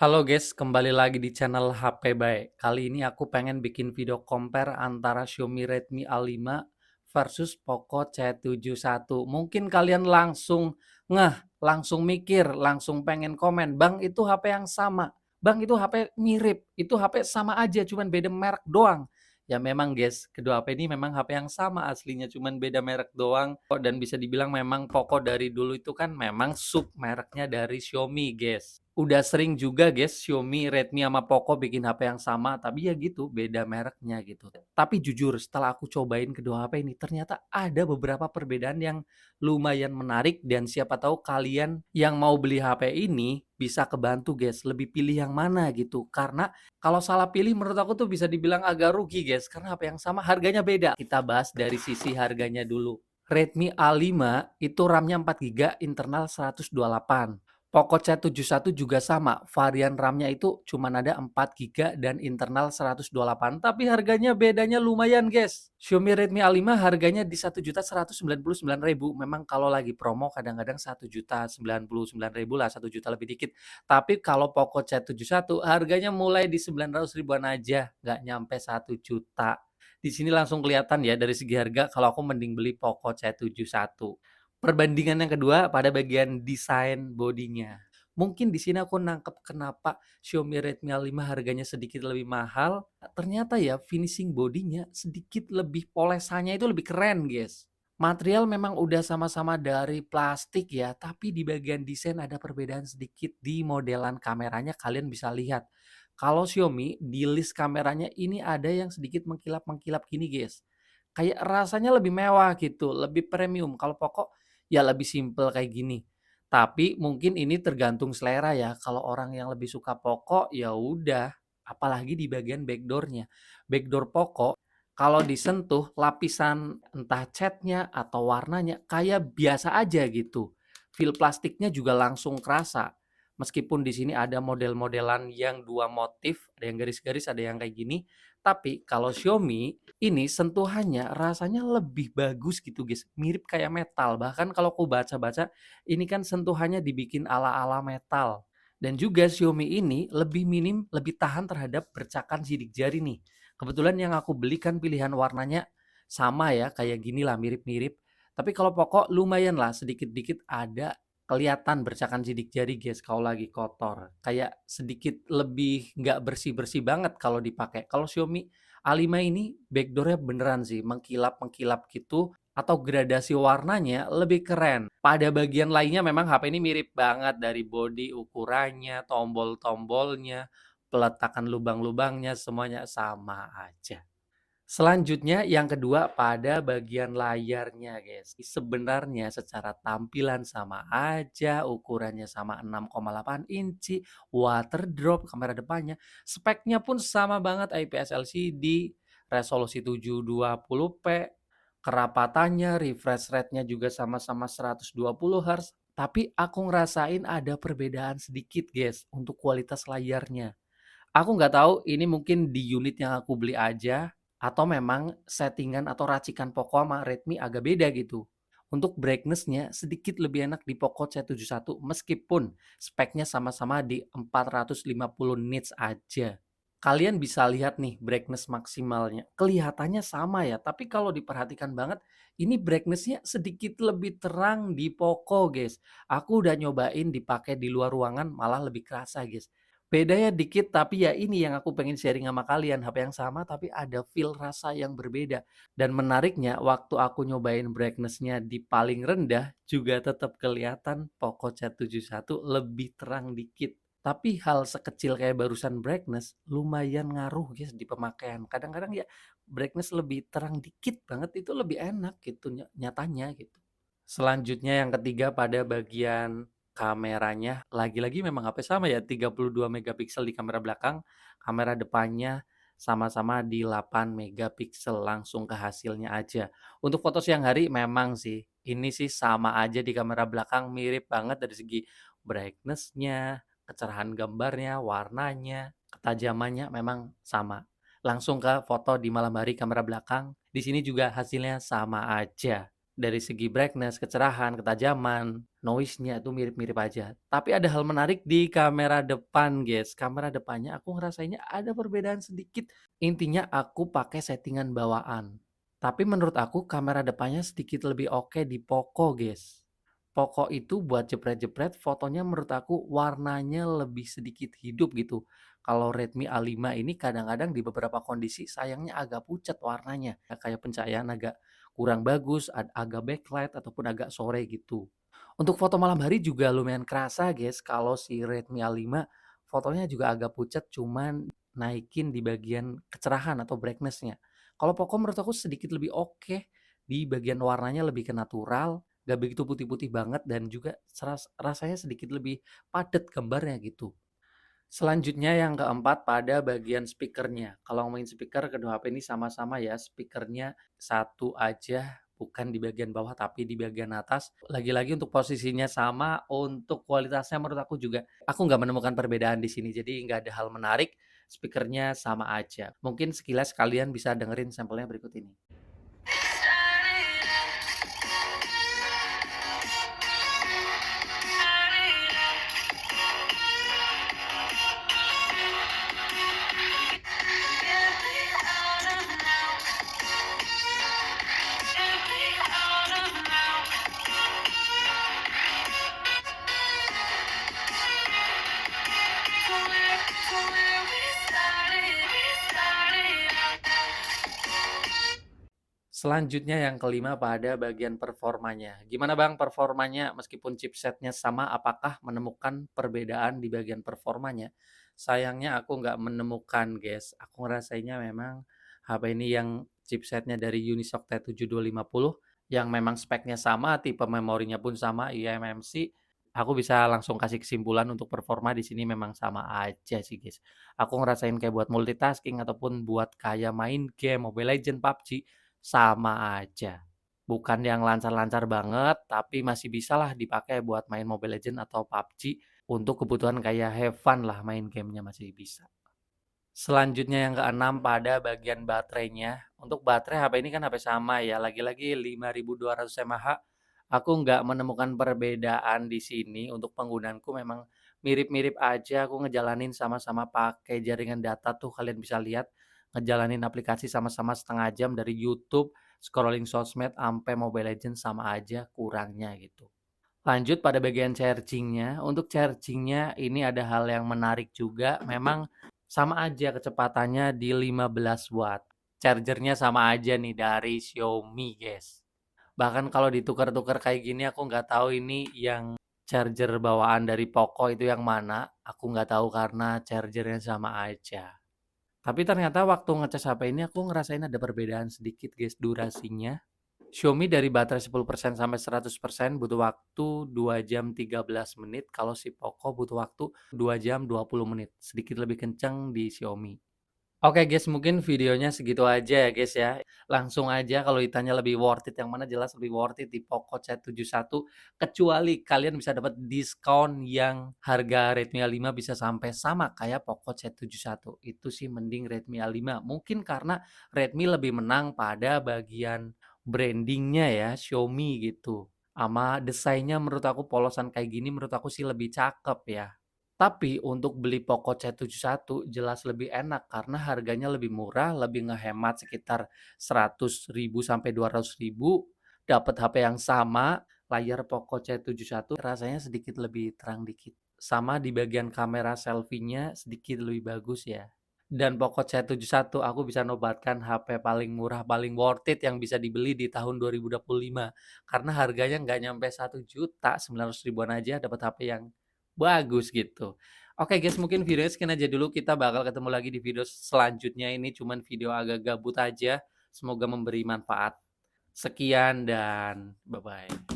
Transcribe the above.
Halo guys, kembali lagi di channel HP Bae. Kali ini aku pengen bikin video compare antara Xiaomi Redmi A5 versus Poco C71. Mungkin kalian langsung langsung mikir, langsung pengen komen, "Bang, itu HP yang sama. Bang, itu HP mirip. Itu HP sama aja, cuman beda merek doang." Ya memang guys, kedua HP ini memang HP yang sama aslinya, cuman beda merek doang. Dan bisa dibilang memang Poco dari dulu itu kan memang sub mereknya dari Xiaomi guys. Udah sering juga guys Xiaomi, Redmi, sama Poco bikin HP yang sama, tapi ya gitu, beda mereknya gitu. Tapi jujur setelah aku cobain kedua HP ini, ternyata ada beberapa perbedaan yang lumayan menarik dan siapa tahu kalian yang mau beli HP ini bisa kebantu guys, lebih pilih yang mana gitu. Karena kalau salah pilih menurut aku tuh bisa dibilang agak rugi guys, karena HP yang sama harganya beda. Kita bahas dari sisi harganya dulu. Redmi A5 itu RAM-nya 4 GB, internal 128. Poco C71 juga sama, varian RAM-nya itu cuman ada 4 GB dan internal 128, tapi harganya bedanya lumayan guys. Xiaomi Redmi A5 harganya di 1.199.000. Memang kalau lagi promo kadang-kadang 1.099.000 lah, 1 juta lebih dikit. Tapi kalau Poco C71 harganya mulai di 900 ribuan aja, nggak nyampe 1 juta. Di sini langsung kelihatan ya dari segi harga kalau aku mending beli Poco C71. Perbandingan yang kedua pada bagian desain bodinya. Mungkin di sini aku nangkep kenapa Xiaomi Redmi A5 harganya sedikit lebih mahal, ternyata ya finishing bodinya sedikit lebih polesannya itu lebih keren, guys. Material memang udah sama-sama dari plastik ya, tapi di bagian desain ada perbedaan sedikit di modelan kameranya kalian bisa lihat. Kalau Xiaomi di list kameranya ini ada yang sedikit mengkilap-mengkilap gini, guys. Kayak rasanya lebih mewah gitu, lebih premium. Kalau Poco ya lebih simpel kayak gini. Tapi mungkin ini tergantung selera ya, kalau orang yang lebih suka Poco, ya udah, apalagi di bagian backdoor-nya. Backdoor Poco, kalau disentuh lapisan entah catnya atau warnanya kayak biasa aja gitu. Feel plastiknya juga langsung kerasa. Meskipun di sini ada model-modelan yang 2 motif, ada yang garis-garis, ada yang kayak gini. Tapi kalau Xiaomi ini sentuhannya rasanya lebih bagus gitu guys, mirip kayak metal. Bahkan kalau aku baca-baca, ini kan sentuhannya dibikin ala-ala metal. Dan juga Xiaomi ini lebih minim, lebih tahan terhadap bercakan sidik jari nih. Kebetulan yang aku beli kan pilihan warnanya sama ya, kayak gini lah mirip-mirip. Tapi kalau Poco lumayan lah, sedikit-dikit ada kelihatan bercakan sidik jari guys kalau lagi kotor. Kayak sedikit lebih nggak bersih-bersih banget kalau dipakai. Kalau Xiaomi A5 ini backdoor-nya beneran sih mengkilap-mengkilap gitu atau gradasi warnanya lebih keren. Pada bagian lainnya memang HP ini mirip banget dari body, ukurannya, tombol-tombolnya, peletakan lubang-lubangnya semuanya sama aja. Selanjutnya yang kedua pada bagian layarnya guys. Sebenarnya secara tampilan sama aja, ukurannya sama 6,8 inci, water drop kamera depannya, speknya pun sama banget IPS LCD, resolusi 720p, kerapatannya, refresh rate-nya juga sama-sama 120 Hz. Tapi aku ngerasain ada perbedaan sedikit guys untuk kualitas layarnya. Aku nggak tahu ini mungkin di unit yang aku beli aja, atau memang settingan atau racikan Poco sama Redmi agak beda gitu. Untuk brightness-nya sedikit lebih enak di Poco C71 meskipun speknya sama-sama di 450 nits aja. Kalian bisa lihat nih brightness maksimalnya, kelihatannya sama ya, tapi kalau diperhatikan banget, ini brightness-nya sedikit lebih terang di Poco guys. Aku udah nyobain dipakai di luar ruangan malah lebih kerasa guys. Bedanya dikit tapi ya ini yang aku pengen sharing sama kalian, HP yang sama tapi ada feel rasa yang berbeda. Dan menariknya waktu aku nyobain brightness-nya di paling rendah juga tetap kelihatan Poco C71 lebih terang dikit. Tapi hal sekecil kayak barusan brightness lumayan ngaruh guys di pemakaian. Kadang-kadang ya brightness lebih terang dikit banget itu lebih enak gitu nyatanya gitu. Selanjutnya yang ketiga pada bagian kameranya, lagi-lagi memang HP sama ya 32 megapiksel di kamera belakang, kamera depannya sama-sama di 8 megapiksel, langsung ke hasilnya aja. Untuk foto siang hari memang sih, ini sih sama aja di kamera belakang mirip banget dari segi brightness-nya, kecerahan gambarnya, warnanya, ketajamannya memang sama. Langsung ke foto di malam hari kamera belakang, di sini juga hasilnya sama aja. Dari segi brightness, kecerahan, ketajaman, noise-nya itu mirip-mirip aja. Tapi ada hal menarik di kamera depan, guys. Kamera depannya aku ngerasainnya ada perbedaan sedikit. Intinya aku pakai settingan bawaan. Tapi menurut aku kamera depannya sedikit lebih oke di Poco, guys. Poco itu buat jepret-jepret fotonya menurut aku warnanya lebih sedikit hidup gitu. Kalau Redmi A5 ini kadang-kadang di beberapa kondisi sayangnya agak pucat warnanya. Kayak pencahayaan agak kurang bagus, agak backlight ataupun agak sore gitu. Untuk foto malam hari juga lumayan kerasa guys kalau si Redmi A5 fotonya juga agak pucat cuman naikin di bagian kecerahan atau brightness-nya. Kalau Poco menurut aku sedikit lebih oke di bagian warnanya lebih ke natural, gak begitu putih-putih banget dan juga rasanya sedikit lebih padat gambarnya gitu. Selanjutnya yang keempat pada bagian speakernya. Kalau ngomongin speaker kedua HP ini sama-sama ya, speakernya satu aja, bukan di bagian bawah tapi di bagian atas. Lagi-lagi untuk posisinya sama, untuk kualitasnya menurut aku juga, aku nggak menemukan perbedaan di sini. Jadi nggak ada hal menarik, speakernya sama aja. Mungkin sekilas kalian bisa dengerin sampelnya berikut ini. Selanjutnya yang kelima pada bagian performanya. Gimana Bang performanya meskipun chipsetnya sama, apakah menemukan perbedaan di bagian performanya? Sayangnya aku nggak menemukan guys. Aku ngerasainnya memang HP ini yang chipsetnya dari Unisoc T7250 yang memang speknya sama, tipe memorinya pun sama, eMMC. Aku bisa langsung kasih kesimpulan untuk performa di sini memang sama aja sih guys. Aku ngerasain kayak buat multitasking ataupun buat kayak main game Mobile Legends, PUBG sama aja. Bukan yang lancar-lancar banget, tapi masih bisalah dipakai buat main Mobile Legends atau PUBG untuk kebutuhan kayak have fun lah main gamenya masih bisa. Selanjutnya yang keenam pada bagian baterainya. Untuk baterai HP ini kan HP sama ya, lagi-lagi 5200 mAh. Aku nggak menemukan perbedaan di sini. Untuk penggunaanku memang mirip-mirip aja. Aku ngejalanin sama-sama pakai jaringan data tuh kalian bisa lihat. Ngejalanin aplikasi sama-sama setengah jam dari YouTube, scrolling sosmed, sampai Mobile Legends sama aja kurangnya gitu. Lanjut pada bagian charging-nya. Untuk charging-nya ini ada hal yang menarik juga, memang sama aja kecepatannya di 15 watt. Chargernya sama aja nih dari Xiaomi, guys. Bahkan kalau ditukar-tukar kayak gini aku nggak tahu ini yang charger bawaan dari Poco itu yang mana, aku nggak tahu karena chargernya sama aja. Tapi ternyata waktu ngecas HP ini aku ngerasain ada perbedaan sedikit, guys, durasinya. Xiaomi dari baterai 10% sampai 100% butuh waktu 2 jam 13 menit, kalau si Poco butuh waktu 2 jam 20 menit, sedikit lebih kencang di Xiaomi. Oke guys, mungkin videonya segitu aja ya guys ya. Langsung aja kalau ditanya lebih worth it yang mana, jelas lebih worth it di Poco C71, kecuali kalian bisa dapat diskon yang harga Redmi A5 bisa sampai sama kayak Poco C71. Itu sih mending Redmi A5. Mungkin karena Redmi lebih menang pada bagian brandingnya ya, Xiaomi gitu. Ama desainnya menurut aku polosan kayak gini menurut aku sih lebih cakep ya. Tapi untuk beli Poco C71 jelas lebih enak karena harganya lebih murah, lebih ngehemat sekitar 100.000 sampai 200.000, dapat HP yang sama, layar Poco C71 rasanya sedikit lebih terang dikit. Sama di bagian kamera selfie-nya sedikit lebih bagus ya. Dan Poco C71 aku bisa nobatkan HP paling murah, paling worth it yang bisa dibeli di tahun 2025. Karena harganya nggak nyampe 1.900.000 ribuan aja dapat HP yang bagus gitu. Oke guys, mungkin videonya sekian aja dulu. Kita bakal ketemu lagi di video selanjutnya. Ini cuman video agak gabut aja. Semoga memberi manfaat. Sekian dan bye-bye.